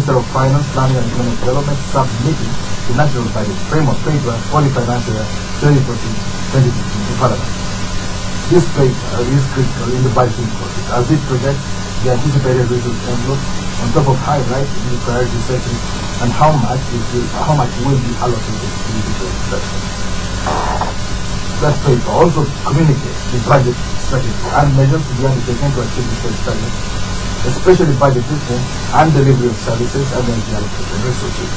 Minister of Finance, Planning and Economic Development submitting the National Budget Framework Paper for the financial year 2014-2015 to Parliament. This paper is critical in the budgeting process as it projects the anticipated resource envelope on top of highlighting the priority settings and how much will be allocated to the different sectors. That paper also communicates the budget strategy and measures to be undertaken to achieve the said target, especially budget discipline and delivery of services against the allocated resources.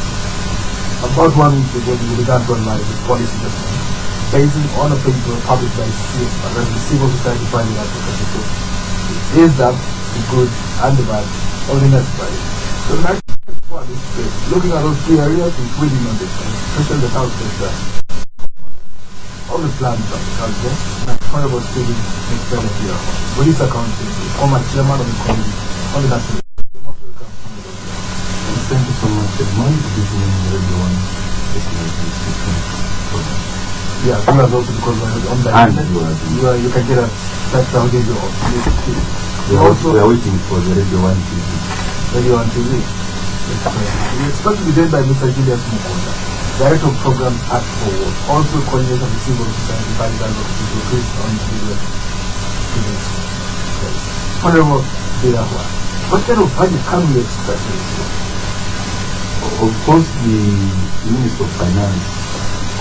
About 1 week ago, we began to analyze the policy document based on a paper published by CSR, that's the Civil Society Private Advocacy Group. It is that the good and the bad of the next budget. So the next one is looking at those key areas including on this, especially the health sector of the plans of the culture, and Honorable Student Mukitale Birahwa, Bulisa County, former chairman of the committee on the national. Thank you so much, Edmond. Good evening, everyone. Yeah, viewers also, because on the internet, you can get a special video of this. We are waiting for the Radio 1 TV. Radio 1 TV. We expect to be done by Mr. Julius Mukitale, Director of Programs at Forward, also coordinator of the Civil Society Private Advocacy Group based on video to this place. Honorable Birahwa, what kind of budget can we expect this year? Of course, the Minister of Finance,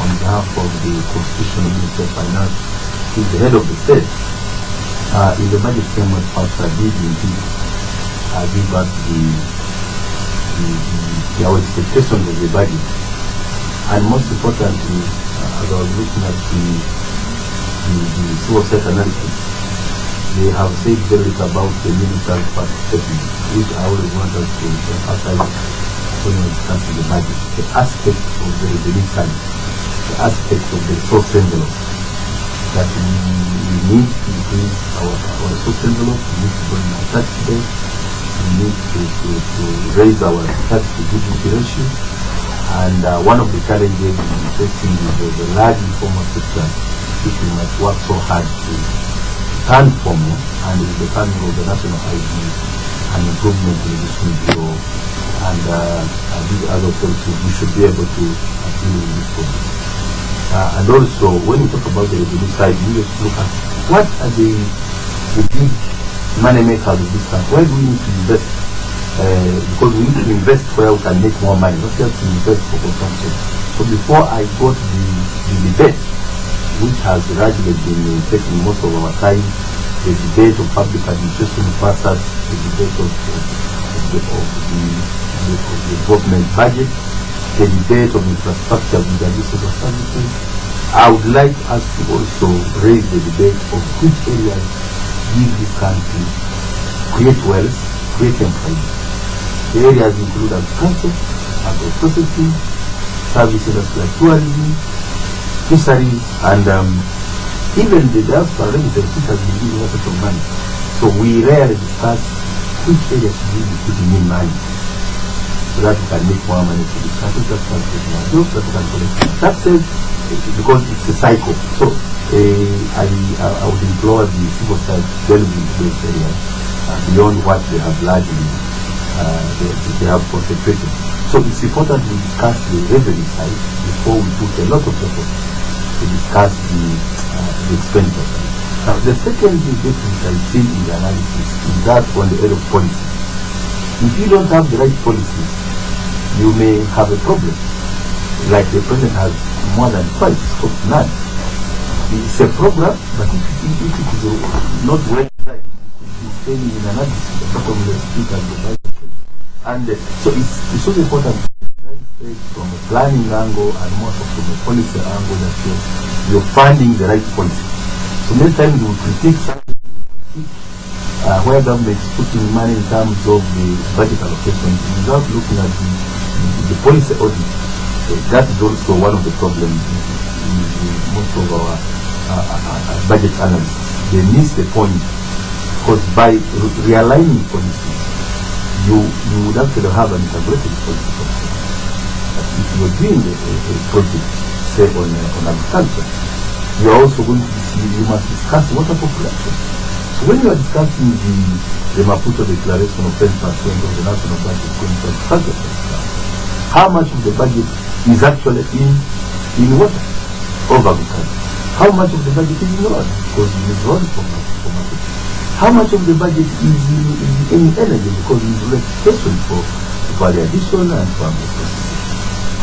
on behalf of the Constitutional Minister of Finance, is the head of the state. In the budget framework, Pastor did indeed give us our expectations of the budget. And most importantly, as I was looking at the suicide analysis, they have said very little about the minister's participation, which I always want us to emphasize when we discuss the budget. The aspect of the revenue side, the aspect of the resource envelope, that we need to increase our resource envelope, we need to bring our tax base, we need to raise our tax to GDP ratio. And one of the challenges we facing is the large informal sector, which we must work so hard to turn formal, and with the coming of the national ID and improvement in this bureau and these other authorities, we should be able to deal with this problem. And also, when we talk about the revenue side, we have to look at what are the big money makers of this country. Where do we need to invest? Because we need to invest where we can make more money, not just to invest for consumption. So before I go to the debate, which has largely been taking most of our time, the debate of public administration versus the debate of the government budget, the debate of infrastructure with the social services, I would like us to also raise the debate of which areas give this country create wealth, create employment. The areas include agriculture, agro-processing, service industry like tourism, fisheries, and even the diaspora remittance, which has been giving us a lot of money. So we rarely discuss which areas should be putting in money so that we can make more money to this country, that we can create more jobs, that we can collect taxes, because it's a cycle. So I would implore the civil side to delve into those areas beyond what they have largely they have concentrated. So it's important we discuss the revenue side before we put a lot of effort to discuss the expenditure side. Now, the second difference I see in the analysis is that on the area of policy. If you don't have the right policies, you may have a problem. Like the president has more than twice, or none. It's a program, but if it is not well designed, it could be failing in analysis, the bottom of the speaker and the budget. And so it's so important from a planning angle and more from a policy angle that you're finding the right policy. So many times we critique something, where government is putting money in terms of the budget allocation without looking at the policy audit. That is also one of the problems in most of our budget analysts. They miss the point because by realigning policies, you would actually have an integrated policy concept. If you are doing a project, say on agriculture, you are also going to see, you must discuss water population. So when you are discussing the the Maputo Declaration of 10% of the national budget going to agriculture. How much of the budget is actually in water of agriculture? How much of the budget is in road? Because we need road for market. How much of the budget is in energy? Because we need electrification for value addition and for processing.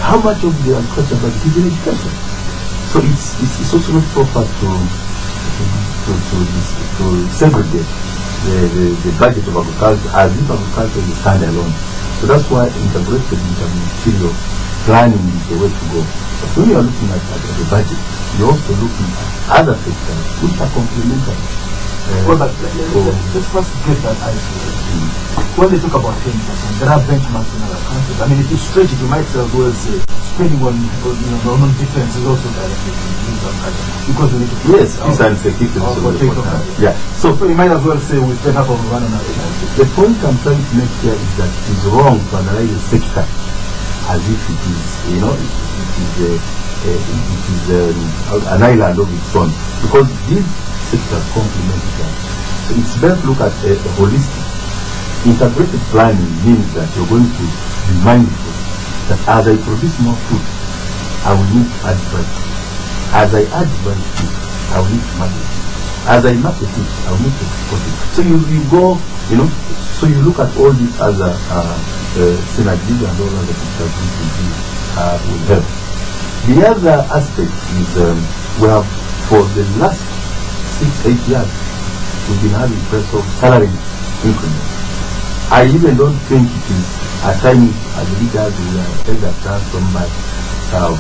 How much of the agriculture budget is in education? So it's also not proper to segregate the budget of agriculture as if agriculture is standalone. So that's why integrated interministerial planning is the way to go. But when you are looking at the budget, you're also looking at other sectors which are complementary. Well, but let's first get that isolated. When they talk about 10%, there are benchmarks in other countries. I mean, if you stretch it, you might as well say spending on defense is also directly because we need to yes, peace and security is also important. Yeah. So you might as well say we spend half of one on another. The point I'm trying to make here is that it is wrong to analyze a sector as if it is, an island of its own, because these sectors complement each other. So it's better to look at a holistic, integrated planning means that you're going to be mindful that as I produce more food, I will need to add value. As I add value, I will need to market it. As I market it, I will need to export it. So you go, so you look at all these other synergies and all other factors which will help. The other aspect is we have, for the last 6-8 years, we've been having press of salary increment. I even don't think it is at times as leaders we are either transformed by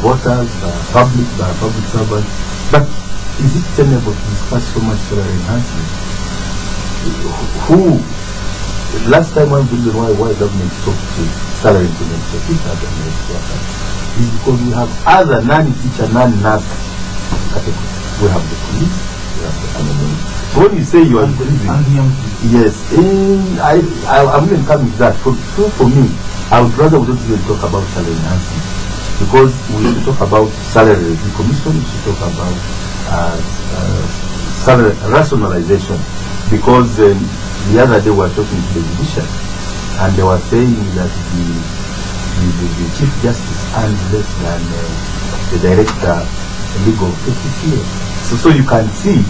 voters, public servants. But is it tenable to discuss so much salary enhancement? Last time one reason why government talked to salary increment for teachers and workers is because we have other non-teacher, non-nurse categories. We have the police, we have the army. So when you say you are increasing, yes, I'm even coming to that. For me, I would rather we don't even talk about salary enhancement, because we should talk about salary review commission, we should talk about salary rationalization, because the other day we were talking to the judiciary and they were saying that the Chief Justice earned less than the Director Legal 50 years. So you can see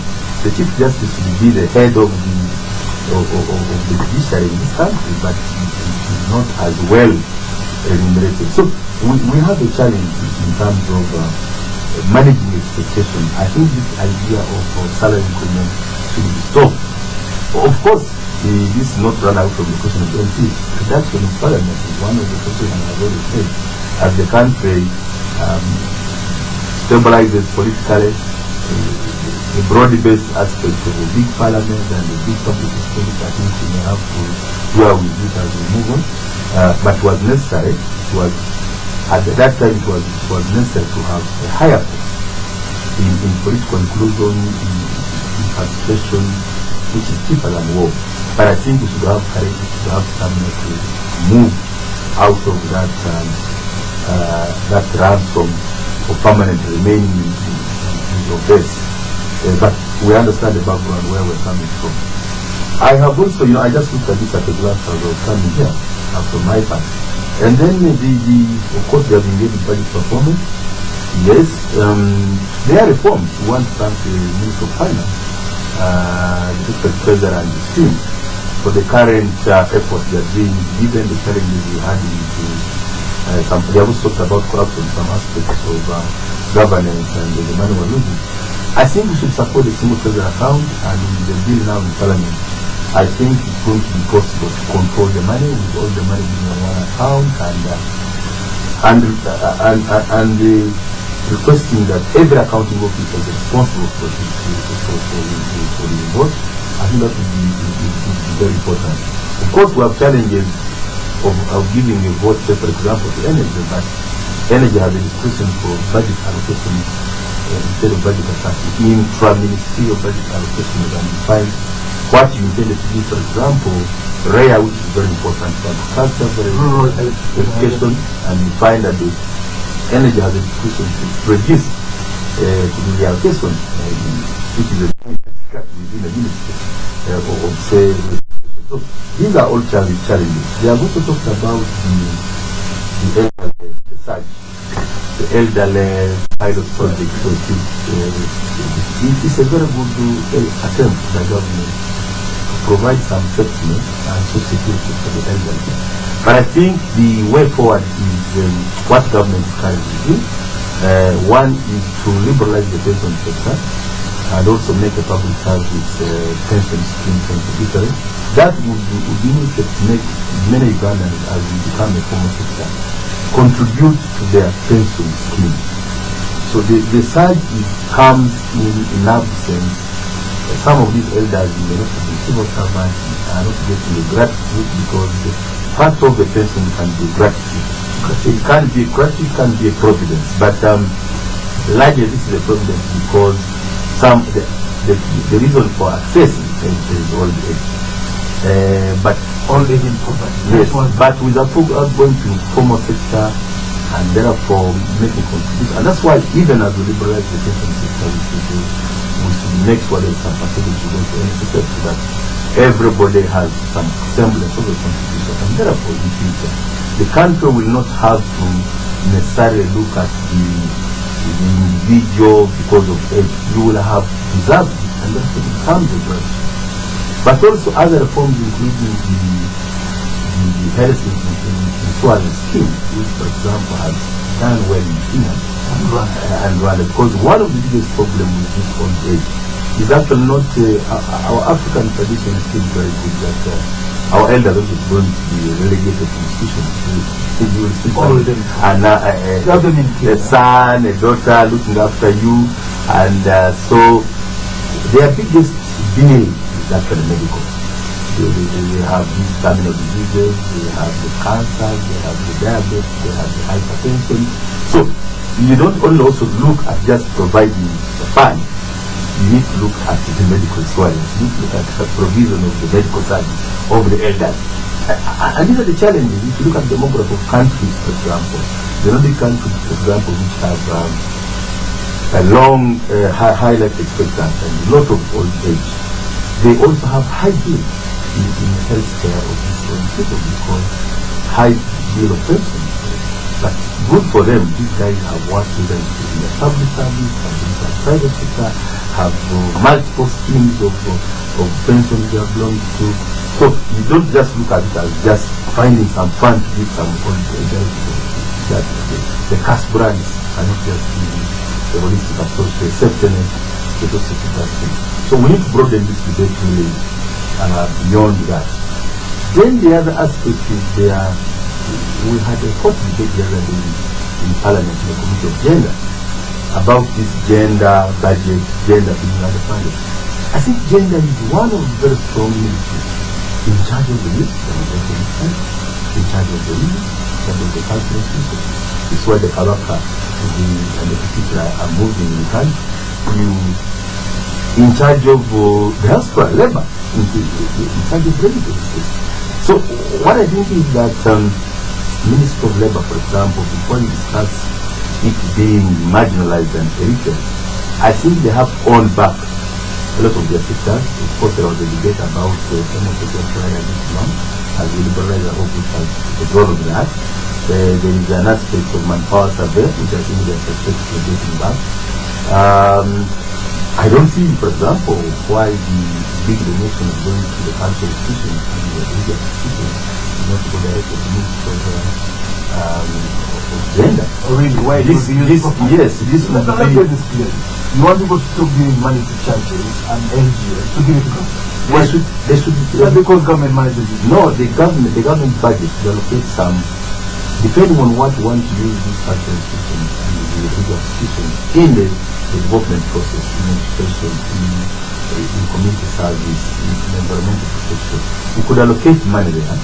the Chief Justice will be the head of the judiciary in this country, but it is not as well remunerated. So we have a challenge in terms of managing expectation. I think this idea of salary increment should be stopped. Of course, this is not run out from the question of MP. Reduction of parliament is one of the questions I have always said. As the country stabilizes politically, the broad-based aspect of a big parliament and a big public space, I think we may have to deal with it as we move on. But it was necessary. At that time, it was necessary to have a higher place in political inclusion, in participation, which is cheaper than war. But I think we should have courage, we should have stamina to move out of that ransom for permanent remaining in your base. But we understand the background where we're coming from. I have also, I just looked at this at a glance as I was coming here from my part. And then of course, they have been getting budget performance. Yes, there are reforms. We want to thank the Minister of Finance, the Deputy Treasurer and his team for the current efforts they are doing, given the challenges we had into they have also talked about corruption, some aspects of governance and the money we're losing. I think we should support the single treasury account, and with the bill now in Parliament, I think it's going to be possible to control the money with all the money being on one account, and requesting that every accounting officer is responsible for the vote. I think that would be very important. Of course, we have challenges of giving a vote, say for example, to energy, but energy has a discretion for budget allocation instead of budget allocation. Intra-ministerial budget allocation and define what you intended to do. For example, REA, which is very important for agriculture, very rural education, and you find that the energy has a discretion to reduce to the allocation, which is a within the ministry of say. So these are all challenges. They have also talked about the elderly, the elderly pilot project. So it's a very good attempt by government to provide some safety and social security for the elderly. But I think the way forward is what government is currently doing. One is to liberalize the pension sector and also make a public service pension scheme contributory. That would be to make many Ugandans, as we become a formal sector, contribute to their pension scheme. So the surge comes in absence. Some of these elders may not be civil servants, are not getting the gratitude because part of the pension can be gratitude. It can be gratitude, it can be a providence, but largely this is a providence because the reason for accessing it is old age. But old age in poverty. Yes, but without going to formal sector and therefore making contributions, and that's why even as we liberalize the pension sector, we should make sure there's some percentage to go to NSSF so that everybody has some semblance of a contribution, and therefore in future the country will not have to necessarily look at the individual because of age. You will have deserved it, and therefore it becomes a grant. But also other reforms, including the health insurance scheme, which, for example, has done well in Kenya and Rwanda, because one of the biggest problems with this old age is actually not our African tradition is still very good that our elders are going to be relegated to institutions. You will see a son, a daughter looking after you, and so their biggest bill is actually medical. They have these terminal diseases, they have the cancer, they have the diabetes, they have the hypertension. So you don't only also look at just providing the fund. You need to look at the medical insurance. You need to look at the provision of the medical service of the elders. And these are the challenges. If you look at the demography of countries, for example, the Nordic countries, for example, which have a long, high life expectancy and a lot of old age, they also have high bills in healthcare of these old people because high bill of pension. But good for them, these guys have worked with them in the public service, have been in the private sector, have multiple schemes of pensions they are belonging to. So you don't just look at it as just finding some fund to give some old elders. That the cash brands are not just the holistic approach to a safety net, but also to that thing. So we need to broaden this debate really beyond that. Then the other aspect is there. We had a hot debate the other day in Parliament, in the Committee of Gender, about this gender budget, gender being underfunded. I think gender is one of the very strong ministries in charge of the youth, in charge of the youth, in charge of the cultural system. It's why the Kabaka and the particular are moving in the country. In charge of diaspora labor, in charge of remittances. So what I think is that Minister of Labor, for example, before you discuss it being marginalized and peripheral, I think they have owned back a lot of their sectors. Of course, there was a debate about homosexual and Islam, as we liberalize, I hope we can take all of that. There is an aspect of manpower survey, which I think they are successfully getting back. I don't see, for example, why the big donation is going to the cultural institutions and the religious institutions, not to go directly to ministry of gender. Oh, really? Why this would be... You want people to stop giving money to churches and NGOs to give it to government? They should not because government manages it. No, the government budget to allocate some, depending on what you want to use these cultural institutions and the religious institutions in the development process, in education, in community service, in environmental protection. You could allocate money there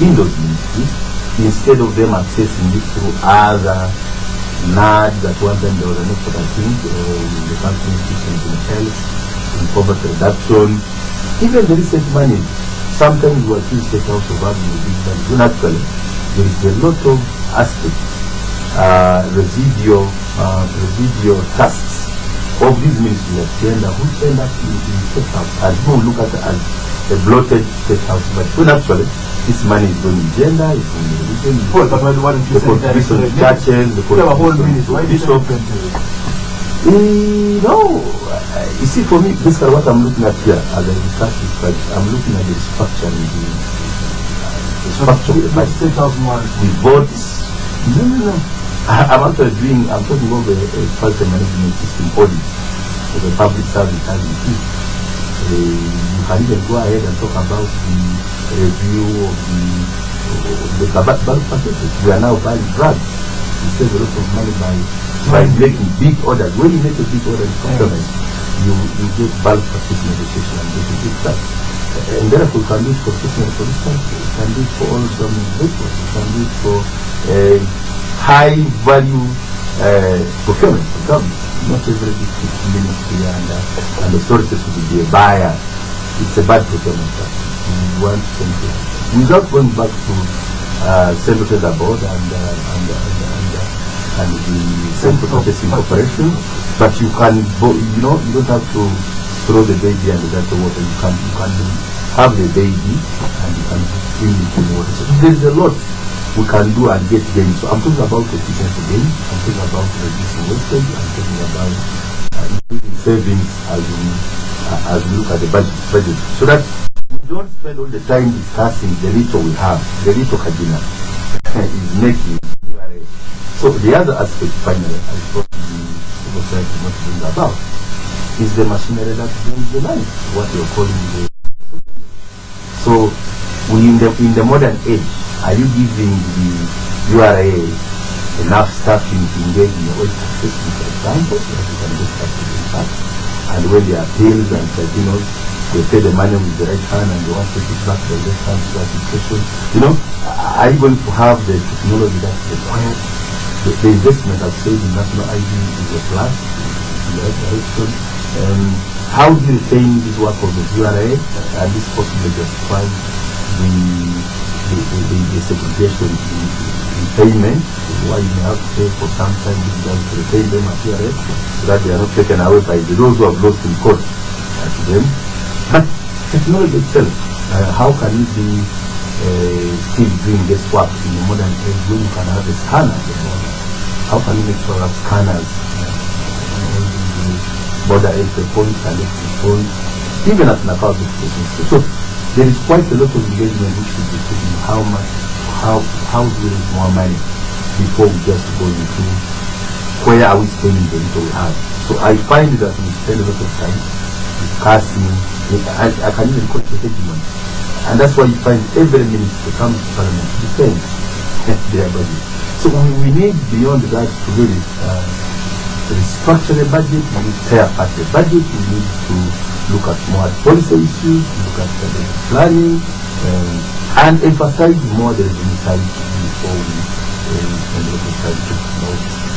in those ministries instead of them accessing it through other NAD that one time there was an effort, I think, in the country institutions in health, in poverty reduction. Even the recent money, sometimes we accuse state house of having a big money. When actually there is a lot of aspects, residual tasks of these ministries of gender which end up in state house. As people look at it as a bloated state house budget. When actually, this money is going in gender, it's going in religion, But why don't you the contribution to churches, the contribution to no, you see, for me, basically what I'm looking at here, as I discuss this budget, I'm looking at the structure of the budget. State house money. The votes. No. I'm actually doing, I'm talking about the culture management system audit for the public service agency. You can even go ahead and talk about the review of the bulk purchases. We are now buying drugs. We save a lot of money by making big orders. When you make a big order in procurement, you get bulk purchase negotiation and get a big tax. And therefore, you can do it for stationery, for instance. You can do it for all government vehicles. You can do it for high value procurement for government. Not every district ministry and authorities will be a buyer. It's a bad procurement practice. We want something without going back to Central Trade Board and the Central Purchasing Corporation, but you can, you don't have to throw the baby under the water. You can have the baby and you can swim into the water. So there's a lot we can do and get gains. So I'm talking about efficiency gains, I'm talking about reducing wastage, I'm talking about increasing savings as we look at the budget. So that we don't spend all the time discussing the little we have, the little Kajina is making. So the other aspect, finally, I thought the civil society must bring about is the machinery that brings the life, what you're calling the. So we in the modern age, are you giving the URA enough staffing to engage in the oil taxation, for example, so that you can get taxes in tax? And when there are appeals and tribunals, they pay the money with the right hand and they want to take it back to the left hand to administration. Are you going to have the technology that's required? The investment, I've said, in national ID is a plus in the right direction. How do you retain this work of the URA and this possibly justify the segregation in payment? Why you may have to pay for some time to retain them at URA so that they are not taken away by those who have lost in court to them. But technology itself, how can you be still doing this work in the modern age when you can have a scanner? How can you make sure that scanners, border entry points and exit points, even at Nakao station? So there is quite a lot of engagement which should be taken. How do we raise more money before we just go into where are we spending the little we have? So I find that we spend a lot of time discussing. I can even call it hegemony. And that's why you find every minister comes to Parliament to defend their budget. So we need beyond that to really restructure the budget, we need to tear apart the budget, we need to look at more policy issues, look at the planning, and emphasize more the revenue side before we spend a lot of time to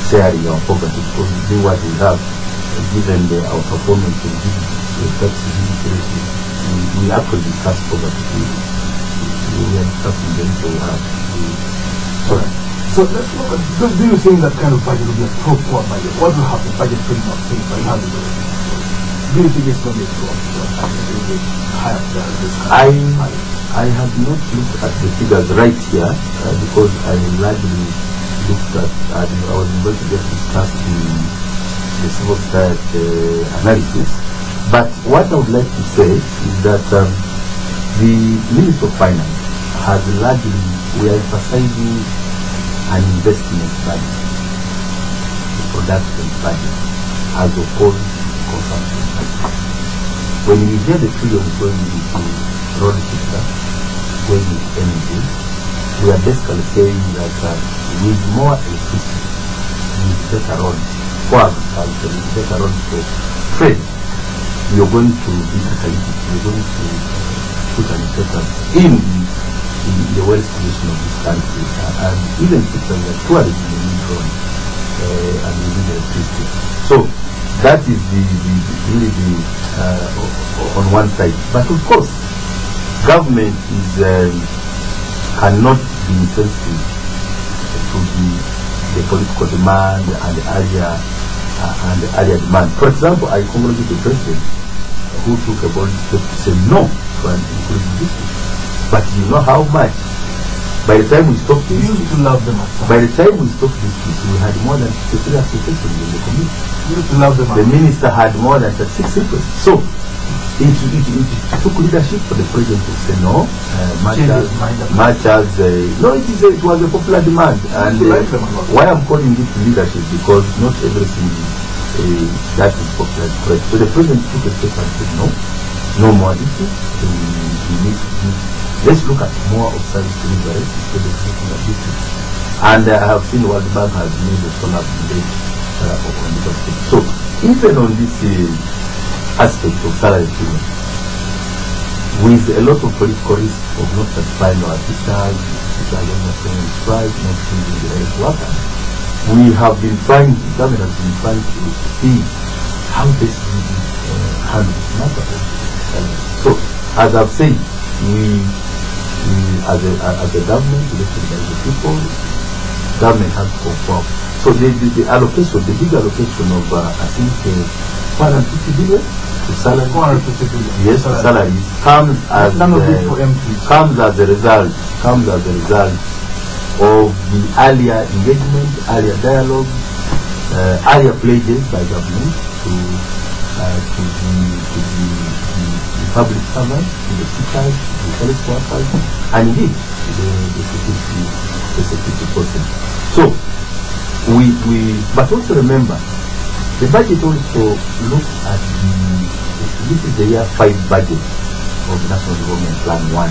sharing our poverty, because we do what we have, given our performance in the tax we actually discuss poverty. We are discussing the little we have. So let's look at, do you think that kind of budget will be a pro-poor budget? What will happen? Budget pretty much things like how do you think it's going to be a higher than this? I have not looked at the figures right here because I largely looked at, I was able to just discuss the civil society analysis. But what I would like to say is that the Ministry of Finance has largely, we are emphasizing an investment budget, the production budget, as opposed to consumption budget. When you hear the trillion going into road sector, going into energy, we are basically saying that with more electricity, with better roads for agriculture, with better roads for trade, you're going to be catalytic, you're going to put an importance in the wealth creation of this country, and even sectors like tourism and we need electricity. So that is really on one side. But of course, government cannot be insensitive to the political demand and the area demand. For example, I congratulate the president who took a bold step to say no to one including district. But you know how much? By the time we stopped this, You used to love them. by the time we stopped this case, we had more than 53 applications in the committee. You used to love them. The minister had more than 36 requests. So it took leadership for the president to say no, much as no, it was a popular demand. And why I'm calling it leadership, because not everything that is popular is correct. So the president took a step and said no more issues. We need to let's look at more of service delivery instead of looking at this. And I have seen World Bank has made a solar debate on this aspect. So even on this aspect of salary payment, with a lot of political risk of not satisfying our teachers, not paying strike, not changing the health workers, we have been trying, the government has been trying to see how best we handle this matter of salary. So as I've said, we as a government, elected by the people, government has to conform. So the allocation, the big allocation of I think 450 billion to salary, 450 billion. Yes, to salaries comes as a result of the earlier engagement, earlier dialogue, earlier pledges by government to the public servants, to the teachers, the health workers, and indeed the security personnel. So but also remember, the budget also looks at this is the year 5 budget of the National Development Plan 1,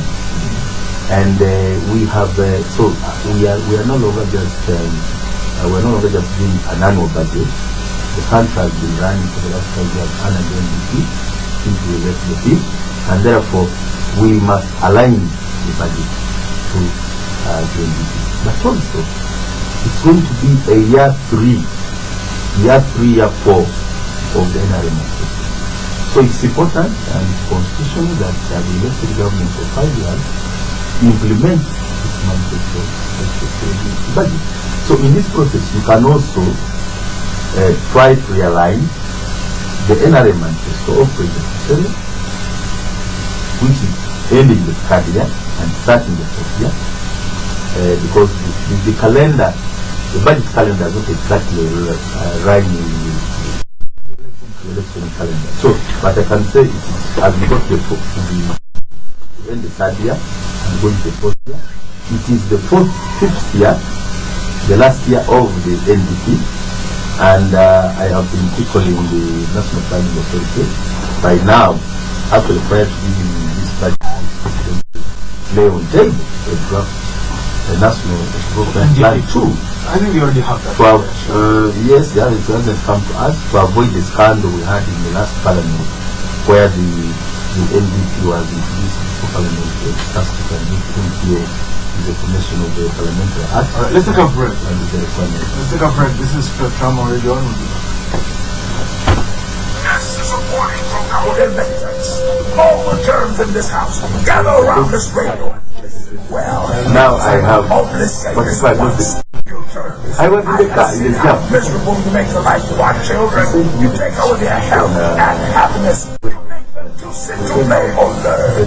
and we have so we are no longer just doing an annual budget. The country has been running for the last 5 years under the NDP since we left the field, and therefore we must align the budget to the NDP. But also, it's going to be a year 3, year 4 of the NRM. So it's important and it's constitutional that the elected government for 5 years implements its manifesto budget. So in this process, you can also try to realign the NRM manifesto of President Museveni, which is ending the 3rd year and starting the 4th year, because the calendar, the budget calendar is not exactly rhyming with the election calendar. So, but I can say it is, as we got to end the 3rd year and going to the 4th year, it is the 5th year, the last year of the NDP. And I have been equaling the National Planning Authority. By now, actually prior to giving this budget, lay on table a draft, the National Development Plan 2. I think we already have that. Yes, it hasn't come to us, to avoid the scandal we had in the last Parliament, where the NDP was introduced to Parliament the formation of the Parliamentary Act. Alright, let's take a break. This is Trauma Radio. This is a warning from our inhabitants. All the germs in this house gather around this radio. Well, now I have. What if I lose this? I was in the car. It is just miserable to make the life of our children. You take away their health and happiness. You make them too sick to play older.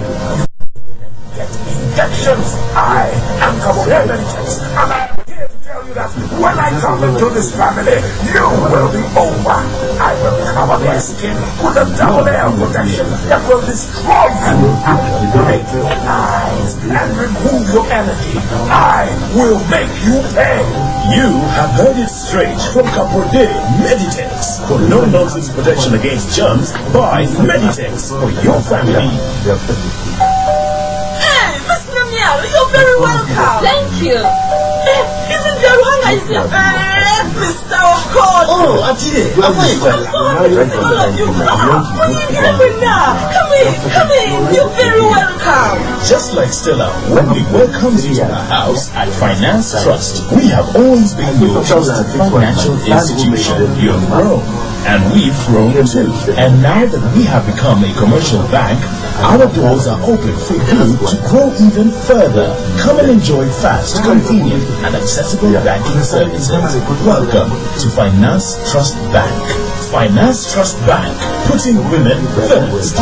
Get injections. I am Kabul Benitez, and I'm here to tell you that when I come into this family, you will be over. I will cover their skin with a double air protection that will destroy you and break your eyes and remove your energy. I will make you pay. You have heard it straight from Kaporde Meditex. For no-nonsense protection against germs, buy Meditex for your family. You're very welcome. Thank you. Isn't Birahwa nice? Mr. Of course. Oh, Auntie, I'm so happy to see all of you. Come in. You're very welcome. Just like Stella, when we welcome you to our house at Finance Trust, we have always been your trusted financial institution. You've grown, and we've grown too. And now that we have become a commercial bank, our doors are open for you to grow even further. Come and enjoy fast, convenient, and accessible banking services. Welcome to Finance Trust Bank. Finance Trust Bank, putting women first.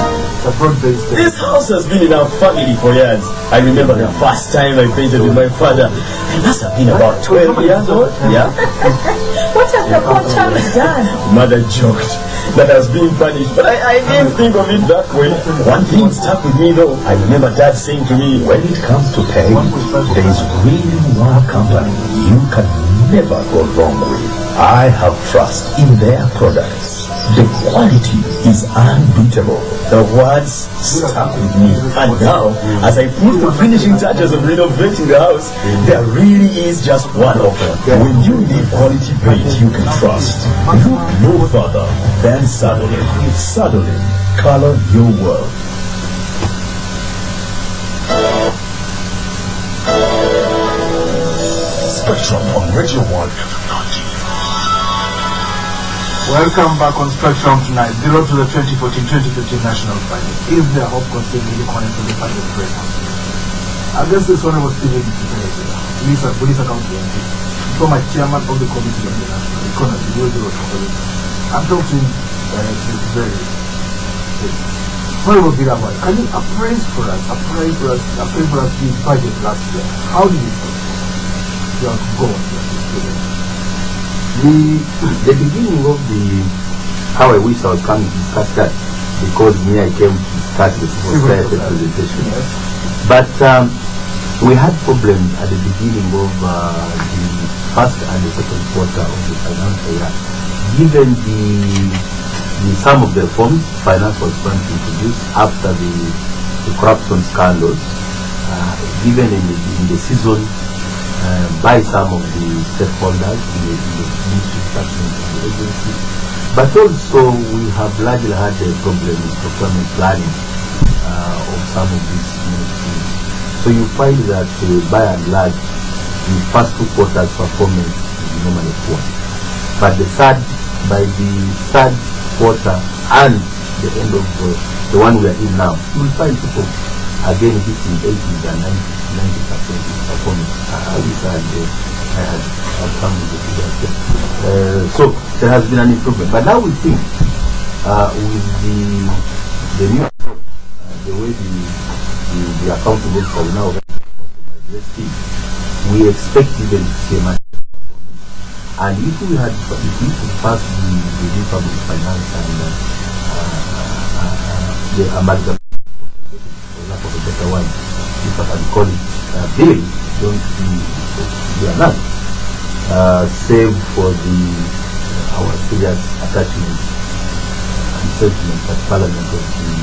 This house has been in our family for years. I remember the first time I painted with my father. I must have been about 12 years old. Yeah. What has the poor child done? Mother joked that I was being punished, but I didn't think of it that way. One thing stuck with me though. I remember Dad saying to me, when it comes to pay, there is really one company you can never go wrong with. I have trust in their products. The quality is unbeatable. The words stuck with me. And now, as I put the finishing touches of renovating the house, there really is just one offer. When you need quality paint you can trust, look no further than Sadolin. Sadolin, color your world. Spectrum on Radio 1 Welcome back on Spectrum tonight. The road to the 2014-2015 National Final. Is there hope considering the connect to the final framework? I guess this one was Stephen Bulisa County MP, former chairman of the Committee on the National Economy, I'm talking he's very Honorable Birahwa, can you appraise for us the budget last year? How did you go on this? The beginning of how I wish I was coming to discuss that, because me I came to start the civil society presentation. Yes. But we had problems at the beginning of the first and the second quarter of the financial year. Given some of the reforms finance was trying to introduce after the corruption scandals, given in the season by some of the stakeholders in the ministry departments and the agencies. But also we have largely had a problem with procurement planning of some of these ministries. So you find that by and large the first two quarters performance is normally poor. But by the third quarter and the end of the one we are in now, you will find people again hitting 80s and 90% performance. I had some of the figures. So there has been an improvement. But now we think with the new the way the accounting books are now, we expect even to see much. And if we could pass the new public finance and the amalgam, for lack of a better one, if I can call it bill, don't be enough, save for our serious attachments and sentiments that Parliament of the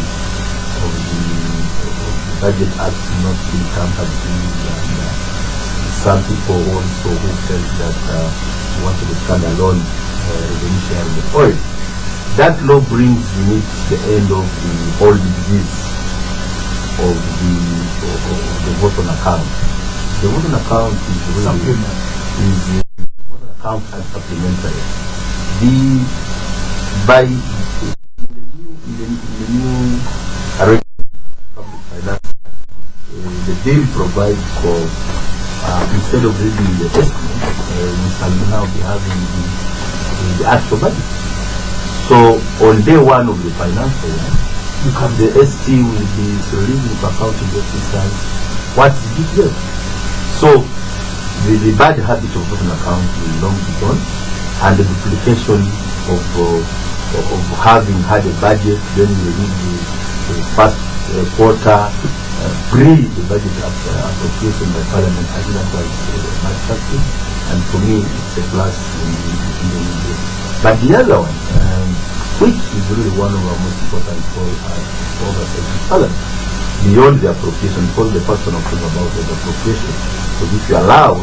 Budget Act not being tampered with, and some people also who felt that wanted to stand alone revenue sharing the oil. That law brings in it the end of the whole disease of the vote on account. The vote on account is really vote on account and supplementary. In the new arrangement of public finance, the bill provides for instead of reading the estimate, we shall now be having the actual budget. So on day one of the financial year, the ST will be releasing for accounting officers what's detailed. So the bad habit of voting account will long be gone, and the duplication of having had a budget, then we read the first quarter pre the budget appropriation by Parliament. I think that was much practice, and for me it's a plus in the media. But the other one, which is really one of our most important oversight in Parliament, beyond the appropriation, because the first one talking about the appropriation. So if you allow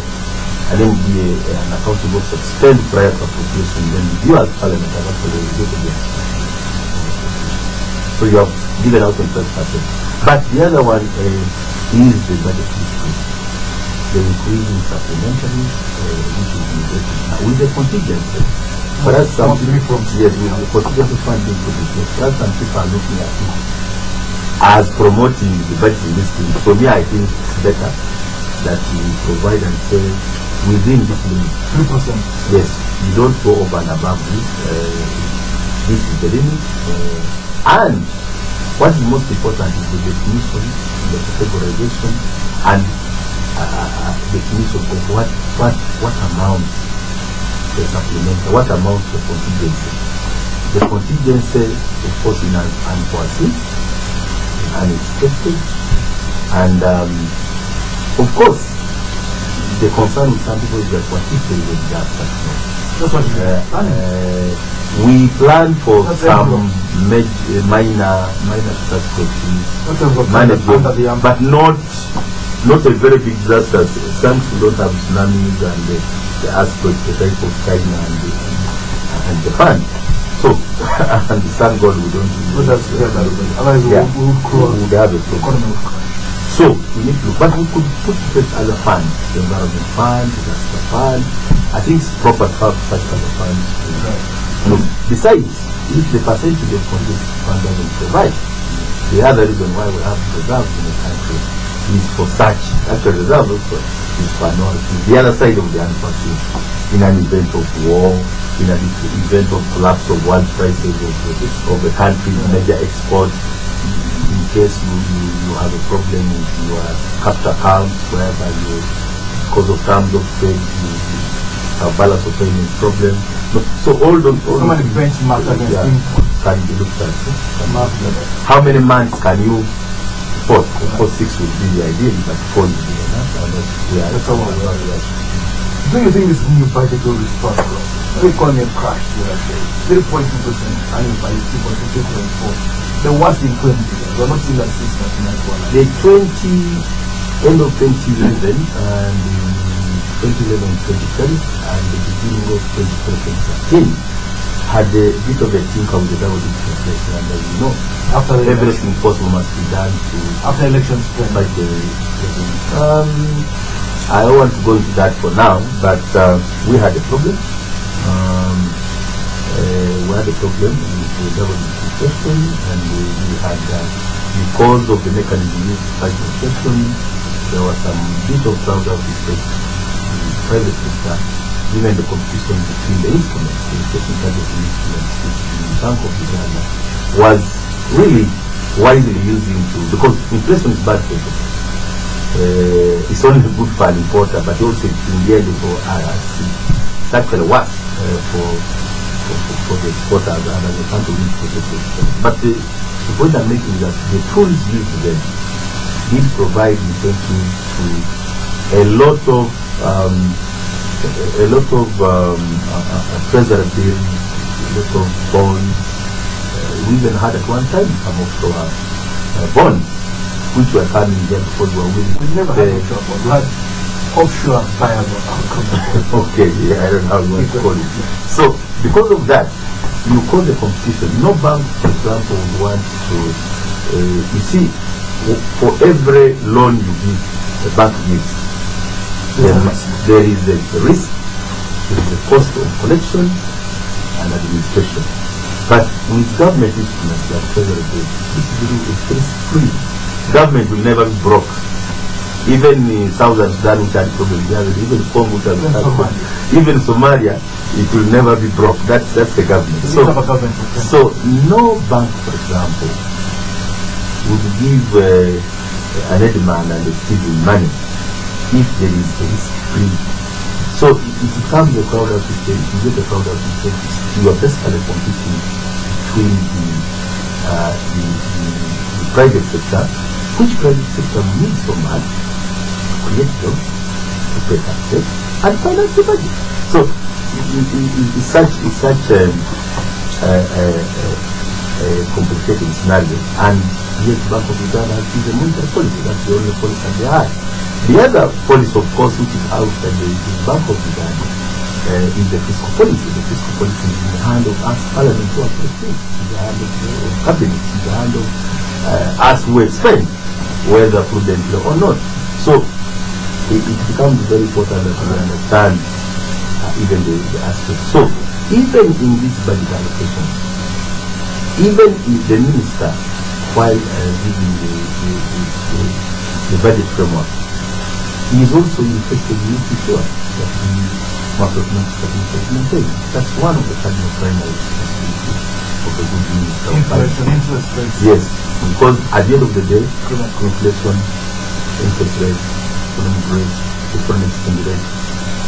an MDA an accountable suspend prior to appropriation, then you as Parliament have actually reduced the so you have given out 25%. But the other one is the budget increase. The increase in supplementary, which is with the contingency. But that's something from yes, with the contingency funding put in place. That's some people are looking at it as promoting the budget in this thing. For me, I think it's better that you provide and say within this limit. 3%. Yes, you don't go over and above this. this is the limit. And what is most important is the definition, the categorization, and definition of what amounts the supplementary, what amounts the contingency. The contingency, of course, in unforeseen, unexpected, and of course, the concern with some people is that what if there is a disaster? That's what you we plan for some minor catastrophes, management, but not a very big disaster. Thanks, we don't have tsunamis and the earthquakes, the type of China and Japan. So, and thank God we don't do that. Otherwise, we would have a problem. So, we need to, but we could put this other fund, the environment fund, the disaster fund. I think it's proper to have such other funds. Look, besides, if the percentage of this fund doesn't provide, the other reason why we have reserves in the country is for such. Actual reserve also is for minorities. The other side of the unforeseen, in an event of war, in an event of collapse of world prices of the country's major exports, in case you have a problem with your capital accounts, whereby you, because of terms of trade, you have balance of payment problem. So all those benchmark can be looked at. How many months can you afford? Of course, 6 would be the ideal, but 4 would be enough. Do you think this new budget will restore growth? The economy crashed, 3.2% annual by 2.4. The worst in 20 years. We're not seeing that since 1991. The end of 2011 and 2011-2012 and the beginning of 2013 had a bit of a tinker with the double-digit inflation, and as you know, after everything possible must be done to after elections fight the I don't want to go into that for now, but we had a problem. We had a problem with the double-digit inflation, and we had because of the mechanism used to fight inflation, there was some bit of crowd-out effect in the private sector, even the competition between the instruments, the technical instruments, which the Bank of Uganda was really widely using to, because inflation is bad for it. It's only good for an importer, but also in the end for it's actually worse for the exporters and the country needs to protect themselves. But the point I'm making is that the tools used then did provide incentives to a lot of treasury bills, a lot of bonds. We even had at one time some offshore bonds, which were coming there because we were willing. We never had offshore bonds. We had offshore buyers of alcohol. Okay, yeah, I don't know how you want to call it. So, because of that, you call the competition. No bank, for example, would want to, you see, for every loan you give, the bank gives, there is a risk, there is a cost of collection and administration. But with government instruments like treasury bills, it's risk-free. Government will never be broke. Even in Southern Sudan, which had problems, even Congo, even Somalia, it will never be broke. That's the government. So no bank, for example, would give an headman and a civil money if there is a risk-free. So if it comes a crowd out system, if you get a crowd out system, you are basically competing between the private sector, which private sector needs some money to create jobs, to pay taxes, and finance the budget. So it's such a complicated scenario, and yet Bank of Uganda has a monetary policy. That's the only policy that they have. The other policy, of course, which is outside the Bank of Uganda, is the fiscal policy. The fiscal policy is in the hand of us, Parliament, who are in the hand of Cabinet, in the hand of us who expend, whether prudently or not. So it becomes very important that we understand even the aspect. So even in this budget allocation, even if the minister, while giving the budget framework, he is also interested in making sure that the macroeconomic stability is maintained. That's one of the cardinal primary responsibilities of of a good minister. Inflation, interest rates. Yes, because at the end of the day, inflation, interest rates, economic rates, foreign exchange rates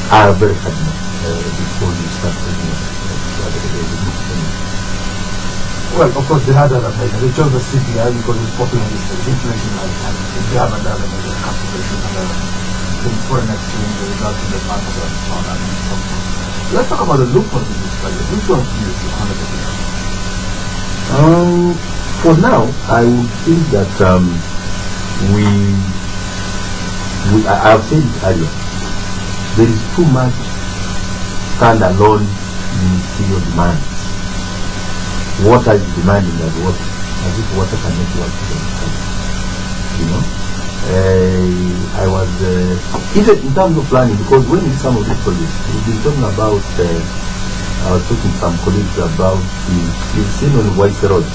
are very cardinal before you start taking Well, of course, they had other measures. They chose the CPI because it's popular in this state. Inflation and they have another measure, calculation, things, foreign exchange, the results in the banks and so on and so forth. Let's talk about the loopholes in this budget. Which one do you see? For now, I would think that I've said it earlier. There is too much standalone ministerial demand. Water is demanding as water, as if water cannot work. You know, I was even in terms of planning, because when in some of these projects we've been talking about. I was talking to some colleagues about you've seen on White Road.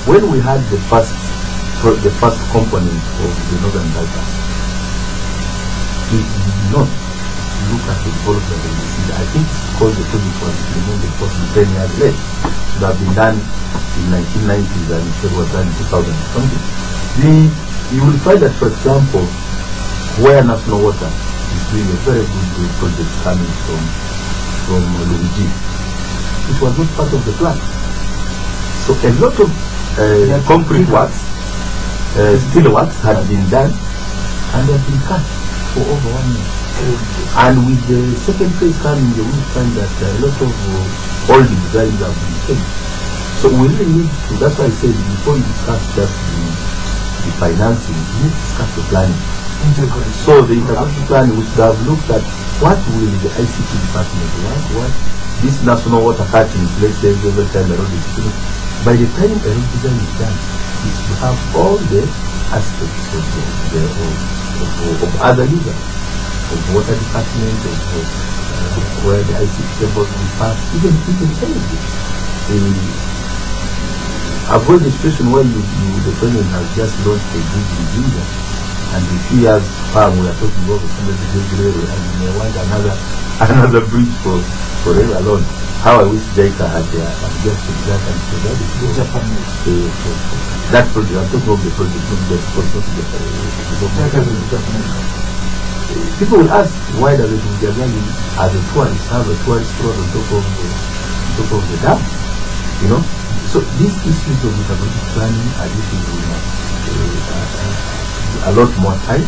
When we had the first component of the Northern Bypass, we did not look at the development of the city. I think it's because the project was implemented for 10 years late. It should have been done in 1990s and it was done in 2020. You will find that, for example, where National Water is doing a very good project coming from Luigi, it was not part of the plan. So a lot of concrete works, steel works had been done and they have been cut for over 1 year. And with the second phase coming, you will find that a lot of old designs have been changed. So we really need to, that's why I said before you discuss just the financing, you need to discuss the planning. So the integrated planning, we should have looked at what will the ICT department want, what this national water cutting places every time the road is finished. By the time a road design is done, it should have all the aspects of other users, of water department, of where the ICT cables will pass, even energy. Avoid the situation where the president has just launched a bridge in Ginger, and in 2 years time we are talking about the railway, and we may want another bridge for rail alone. How I wish JICA had just that and provided that project. I'm talking about the project, not the people will ask, why does it Mujagani as a tourist have a tourist road on top of the dam? You know? So these issues of integrated planning are issues we have a lot more time.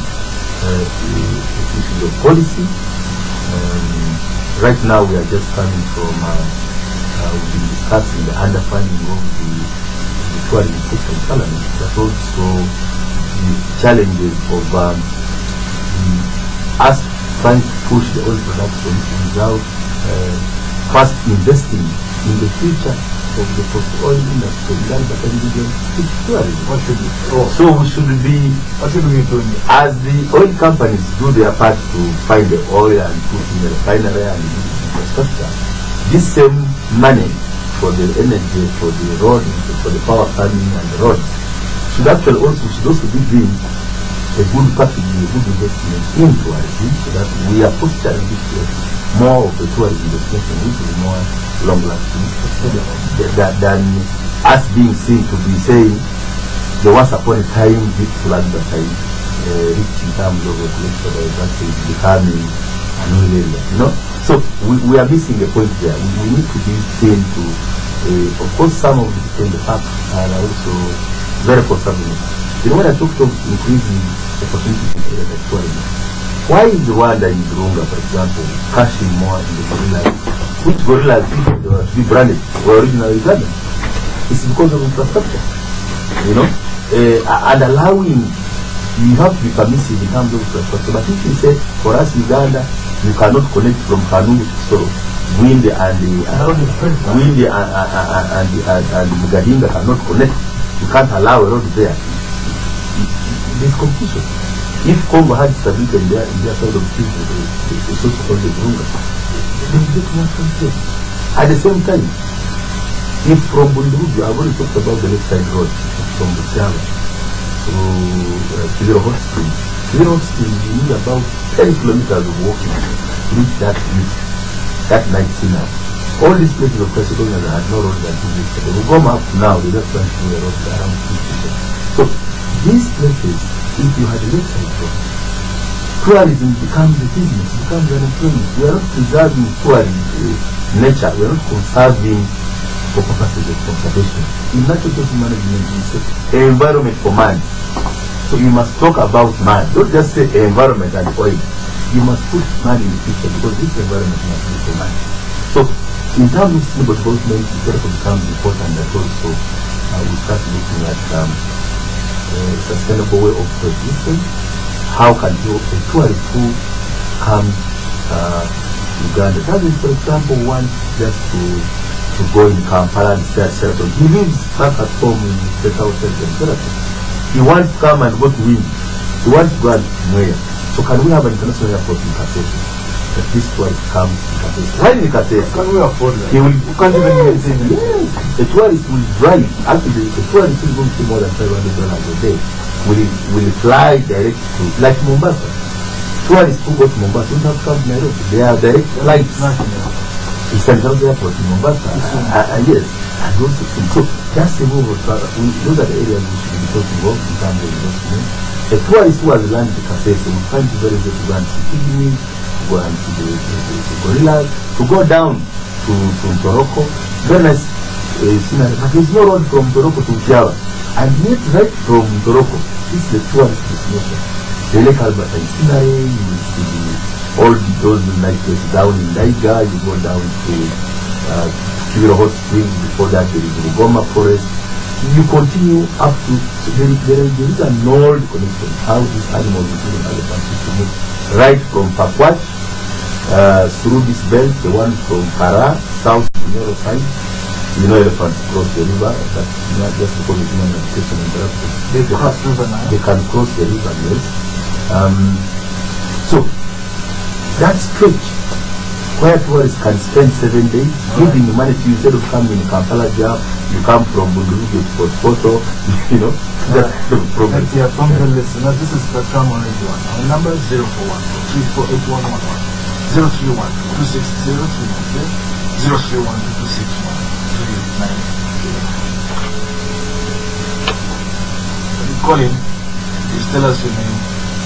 Issues of policy. Right now we are just coming from we've been discussing the underfunding of the tourism sector in Parliament, but also the challenges of us trying to push the oil production without first investing in the future of the oil industry in that region. What should we do? So we should be, what should we do? As the oil companies do their part to find the oil and put in the refinery and infrastructure, this same money for the energy, for the road, for the power coming and the road should also be doing a good packaging, a good investment in tourism, so that we are posturing this place more of a tourism destination, which is more long-lasting than us being seen to be saying the once upon a time beautiful advertising rich in terms of collection that is becoming an oil area, you know. So we are missing the point there. We need to be seen to, of course, some of the people in the park are also very conservative. You know, when I talked of increasing opportunities in areas like tourism, why is Rwanda in Virunga, for example, cashing more in the gorillas? Which gorillas, if they were to be branded, were originally Uganda? It's because of infrastructure, you know, and allowing, you have to be permissive in terms of infrastructure. But if you say, for us Uganda, you cannot connect from Kanungu to Soro, Mwinde and Mugadinga cannot connect. You can't allow a road there. There's confusion. If Congo had stability in their side of things, the source of the Virunga, they will get more control. At the same time, if from Bundurugu, I've already talked about the left side road from Busiana to Birahwa Street. Birahwa Street, you need about 10 kilometers of walking to reach that night scenery. All these places of Macedonia that had no roads until this day. We go up now, they just went through a road around 50%. So these places, if you had a lakeside road, tourism becomes a business, becomes an employment. We are not preserving nature, we are not conserving for purposes of conservation. In natural resource management, we say environment for man. So you must talk about man. Don't just say environment and oil. You must put man in the picture because this environment must be for man. So in terms of sustainable development, it therefore becomes important that also we start looking at a sustainable way of producing. How can a tourist who comes to Uganda doesn't, for example, want just to go in Kampala and stay at Sheraton. He lives back at home in the South Sheraton. He wants to come and go to Windi. He wants to go and where? So can we have an international airport in Kasese? That this tourist comes to Kasese. Why in Kasese? Can we afford that? He will, can't even maintain it. Yes. The tourist will drive. Actually, the tourist is going to pay more than $500 a day. Will fly direct to, like Mombasa. Tourists who go to Mombasa don't have to come to Nairobi. They are direct flights. It's an airport in Mombasa. Yes. And those things. So that's the move of travel. Those are the areas we should be talking about in terms of investment. A tourist who has landed in Kasese will find it very good to go and see pygmies, to go and see the gorillas, to go down to Toroko. Very nice scenery. But there's no road from Toroko to Java. And yet, right from Toroko, this is the tourist destination. The Lake Albert scenery, you will see all those nice places down in Daiga, you go down to Kibiro Hot Springs, before that there is Rugoma Forest. You continue up to, so there is a node connection, how these animals, including elephants, used to move right from Pakwach through this belt, the one from Para, south to the narrow side. You know, elephants cross the river, that's not just because of human education interruption. They cross river now? They can cross the river, yes. So, that stretch where tourists can spend 7 days, giving humanity instead of coming in Kampala Jam, you come from Bunduruge for photo, you know, that's the problem. Yeah, from the listener, this is the Tram on Radio 1. Our number is 041-348-111, 031-260-390, 031-261. When you call in, please tell us your name.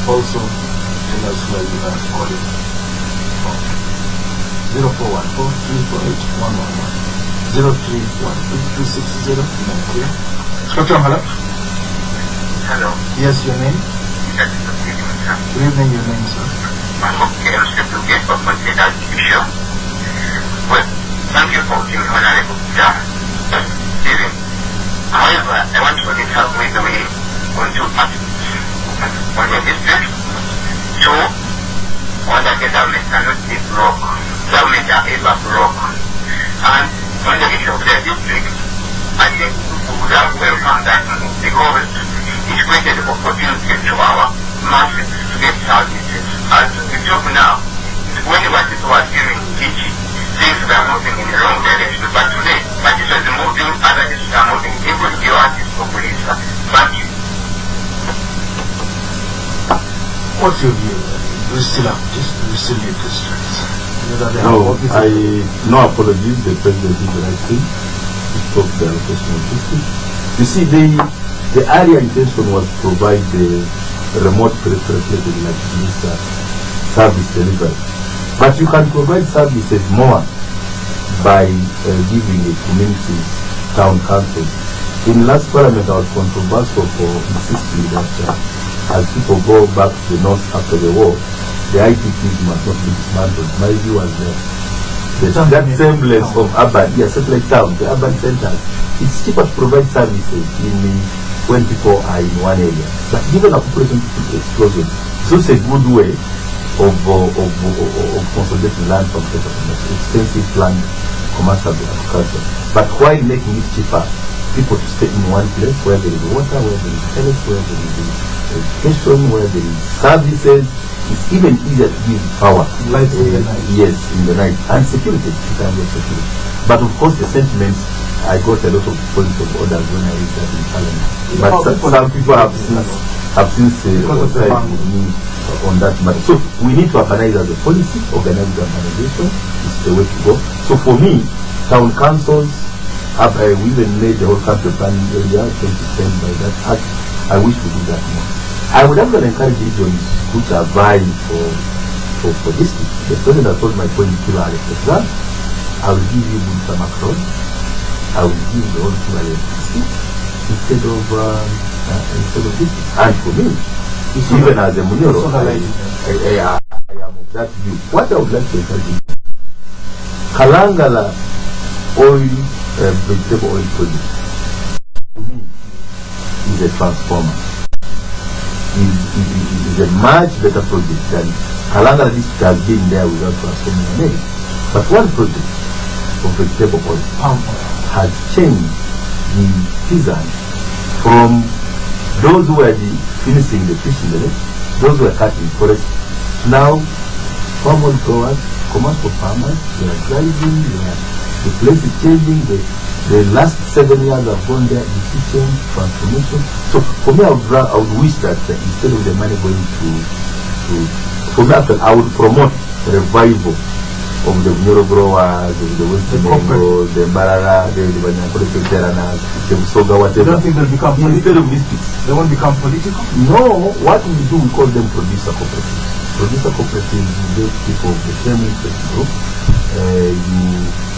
Also, tell us where you are calling from. 041-348-111, 031-260-390. Spectrum, hello? Hello. Yes, your name? Yes, good evening, sir. Good evening, your name, sir. Okay, I'm still to get up on the issue. Well, thank you for giving Honorable Steven. However, I want to get help with the way on two aspects. On the district, two, on the government cannot be broke. Government are ever broke. And on the issue of the district, I think we would have welcomed that because it created opportunity to our masses to get services. As we talk now, when the masses were giving teaching, things were moving in the wrong direction. But today, masses are moving, other districts are moving, even the artists for Bulisa. Thank you. What's your view? Do we still have this? Do we still need districts? No, no apologies. The president did the right thing. He spoke the allocation of districts. You see, the area intention was to provide the remote peripheral places like Bulisa service delivery. But you can provide services more by giving a community town council. In last parliament, I was controversial for insisting that as people go back to the north after the war, the IPPs must not be dismantled. My view was that semblance of urban, satellite towns, the urban centers. It's cheaper to provide services when people are in one area. But given a population explosion, it's also a good way of consolidating land from expensive land, commercial agriculture. But while making it cheaper, people to stay in one place where there is water, where there is health, where there is education, where there is services. It's even easier to give power. Lights in the night. Yes, in the night. And security, you can get security. But of course the sentiments, I got a lot of points of orders when I reached that in Parliament. But some people have since sided with me on that matter. So we need to organize as a policy, organize the organization, the way to go. So for me, town councils have we even made the whole country planning area 2010 by that act. I wish we do that more. I would actually encourage regions which are vying for this. The president has told my point Mukitale, for example, I will give you Bulisa Macron, I will give the whole Mukitale instead of this. And for me, even as a Muniro, I am of that view. What I would like to encourage you, Kalangala oil, vegetable oil project, to me, is a transformer. Is a much better project than Kalangala district has been there without transforming a name. But one project of vegetable oil has changed the peasant from those who were finishing the fish in the lake, those who were cutting forest. Now, common growers, commercial farmers, they are driving, the place is changing. The last 7 years have gone there, decision, transformation. So for me, I would wish that instead of the money going for that, I would promote the revival of the Muniro growers, of the Western Congo, the Birahwa, the Banyakore, the Musoga, whatever. You don't think they'll become political? Instead of mystics. They won't become political? No, what we do, we call them producer cooperatives. Producer cooperatives, you get people of the same interest group.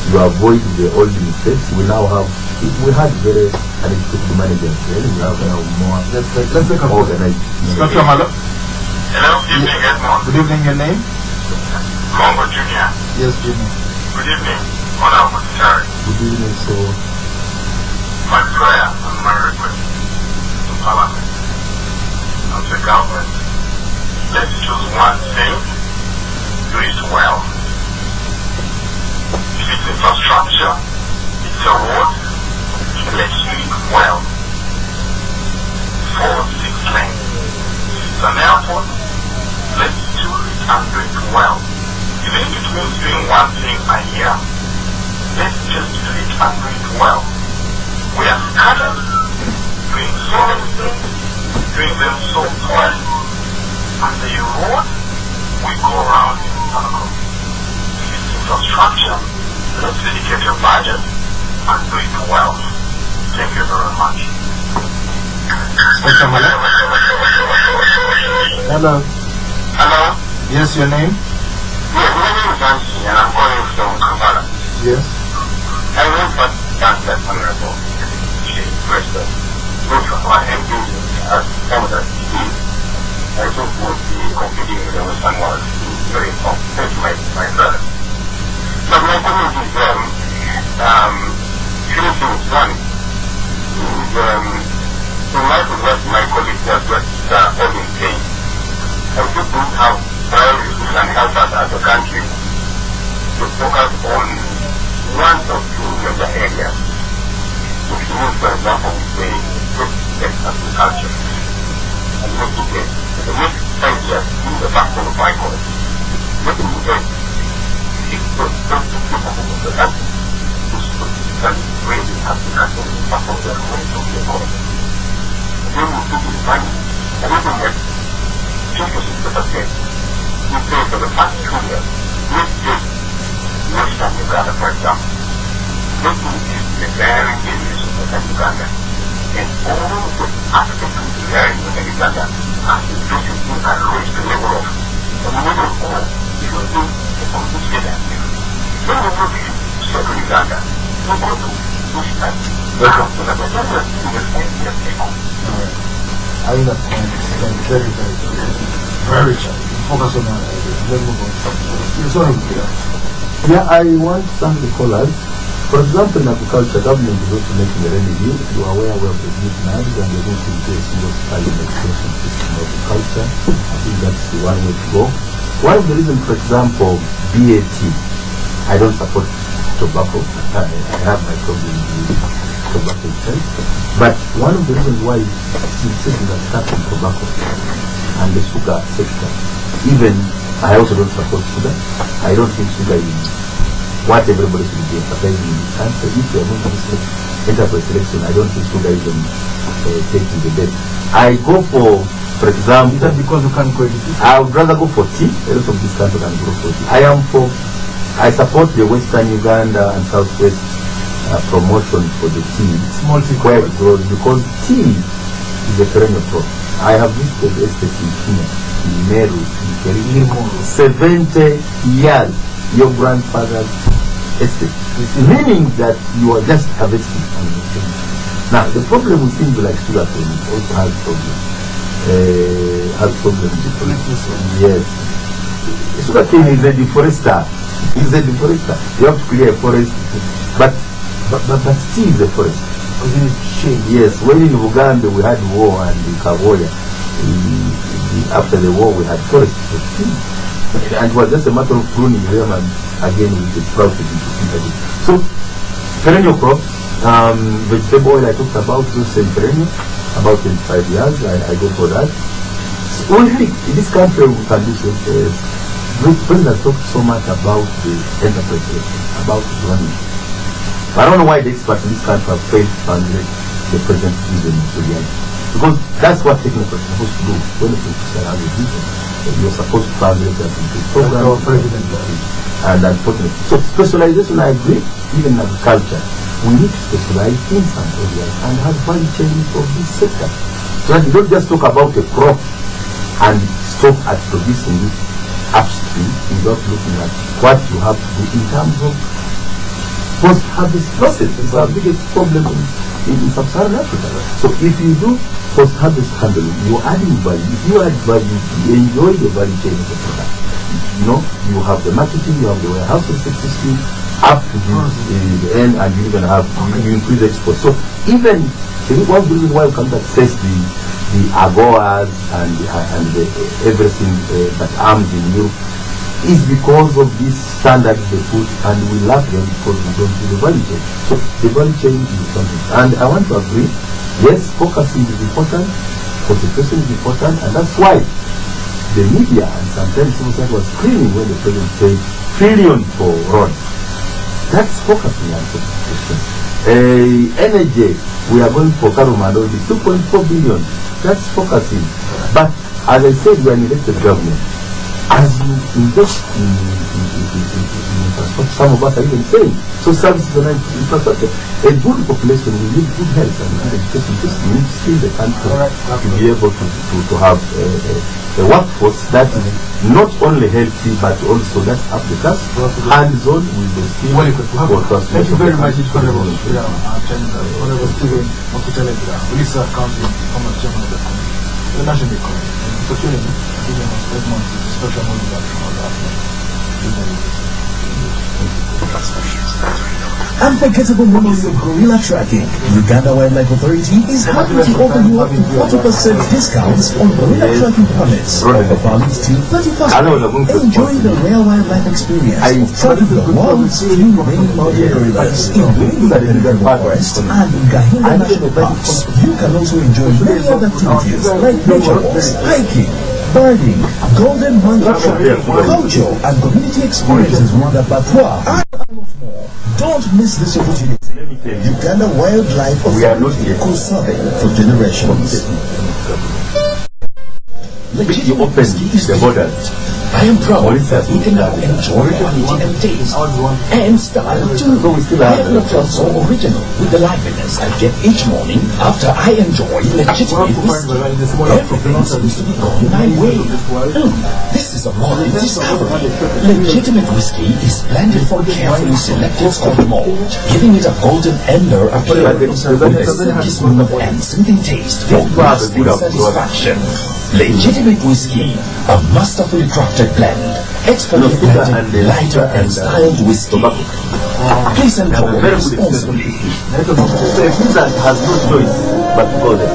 You avoid the old mistakes. We now have, we had very uneducated managers. We have now more. Let's take a organized. Dr. Malo. Hello, good evening, everyone. Good evening, your name? Congo Junior. Yes, Jimmy. Good evening, Honorable Mukitale. Good evening, so. My prayer and my request to Parliament and to the government, let's choose one thing, do it well. If it's infrastructure, it's a road, let's do it well. 4-6 lanes. If it's an airport, let's do it and do it well. Even if it means doing one thing a year, let's just do it and do it well. We are scattered, doing so many things, doing them so poorly, and the road, we go around in circles. If it's infrastructure, let's dedicate a budget and do it well. Thank you very much. Dr. Malo. Hello. Hello? Yes, your name? Yes, my name is Nancy and I'm calling from Kampala. Yes. I want to thank that Honorable President, both of our MPs as some of the cities. I think would be competing with the Western world. Very important. Thank you, my brother. But my comment is, few things. One is, in light of what my colleagues have just all been saying, I think we have priorities and help us as a country to focus on one or two major areas. If you use, for example, the agriculture and make it the next 5 years in the backbone of my college, let me get 6% of the country to really have the country in the backbone of the economy. Then we put in money and even get 2% you pay for the past 2 years. Let's take Western Uganda, for example. Let's use the very areas of Western Uganda and all the aspects of the area of Uganda as the basically and raise the level of all if you do the complete together. When we go to Southern Uganda, we go to Western Uganda. So that the level is the same years ago. I think that point is very, very good. Very good. Focus on that. Let's move on. Yes, sorry. Yeah, I want some of the callers. For example, in agriculture, government is also making a remedy. You are aware we have reduced NADs and we're going to do a single style education system of agriculture. I think that's the one way to go. One of the reasons, for example, BAT, I don't support tobacco. I have my problem with tobacco itself. But one of the reasons why citizens are starting tobacco and the sugar sector, even I also don't support sugar. I don't think sugar is what everybody should be emphasizing in this country. If you are going to enterprise selection, I don't think sugar is taking the best. I go for example, Is that because you can't grow it? I would rather go for tea. A lot of this country can grow for tea. I am for I support the Western Uganda and Southwest promotion for the tea. It's multi where it grows, because tea is a perennial crop. I have visited estates in Kenya, in Meru, in Kericho, 70 years, your grandfather's estate. Meaning that you are just harvesting. Now, the problem with things like sugarcane also has problems. Yes. Sugarcane is a deforester. It's a deforester. You have to clear a forest. But tea is a forest. Yes, when in Uganda we had war and in Kaboya, after the war we had forests for tea. And it was just a matter of pruning them, and again we could profit into it. So, perennial crops, vegetable oil I talked about, those same perennial, about 25 years, I go for that. Only in this country we can do so. The president talked so much about the enterprise, about running. I don't know why the experts in this country have failed to translate the president's vision to reality. Because that's what technical is supposed to do. When the politician has a vision, you're supposed to translate that into program. And unfortunately, so specialization, I agree, even in agriculture, we need to specialize in some areas and have value chain of this sector. So that you don't just talk about a crop and stop at producing it upstream without looking at what you have to do in terms of post-harvest process. It's our biggest problem in sub-Saharan Africa. So if you do post-harvest handling, you're adding value. If you add value, you enjoy the value chain of the product. You know, you have the marketing, you have the warehouses system up to the end, and you're going to have, you increase exports. So even, one reason why we can't access the AGOAs and everything that arms in Europe is because of these standards they put, and we lack them because we don't do the value chain. So the value chain is something. And I want to agree, yes, focusing is important, concentration is important, and that's why the media and sometimes civil society was screaming when the president said trillion for roads. That's focusing on concentration. Energy, we are going for Karumando, it is 2.4 billion. That's focusing. But as I said, we are an elected government. As you invest in infrastructure, some of us are even saying, so services and infrastructure, a good population will need good health and education. Just need to skill the country to be able to have a workforce that is not only healthy but also that's up the class, hands-on with the skill. Thank you very much, Honorable. Honorable Stephen Mukitale, Bulisa County, former chairman of the National Economy. Opportunity, giving us statement to special motivation on that. Unforgettable moments of gorilla tracking. Uganda Wildlife Authority is happy to offer you up to 40% discounts on gorilla tracking permits. Offer valid till 31st May. Enjoy the rare wildlife experience of tracking the world's few remaining mountain gorillas, including the Birahwa Forest and Gahinga National Parks. You can also enjoy many other activities like nature walks, hiking, birding, golden monkey tracking, culture and community experiences with the Batwa, and a lot more. Don't miss this opportunity. Uganda Wildlife Authority, conserving for generations. You open the border. I am proud that we can now enjoy quality and taste and style too. I have not felt so original with the liveliness I get each morning after I enjoy legitimate whiskey. Everything seems to be going my way. This is a modern discovery. Legitimate whiskey is blended from carefully selected Scotch malt, giving it a golden amber appearance with a silky smooth and soothing taste for lasting satisfaction. Legitimate whiskey, a masterfully crafted blend, expertly blended, lighter and styled whiskey. Please enjoy responsibly. The user has no choice but to go there.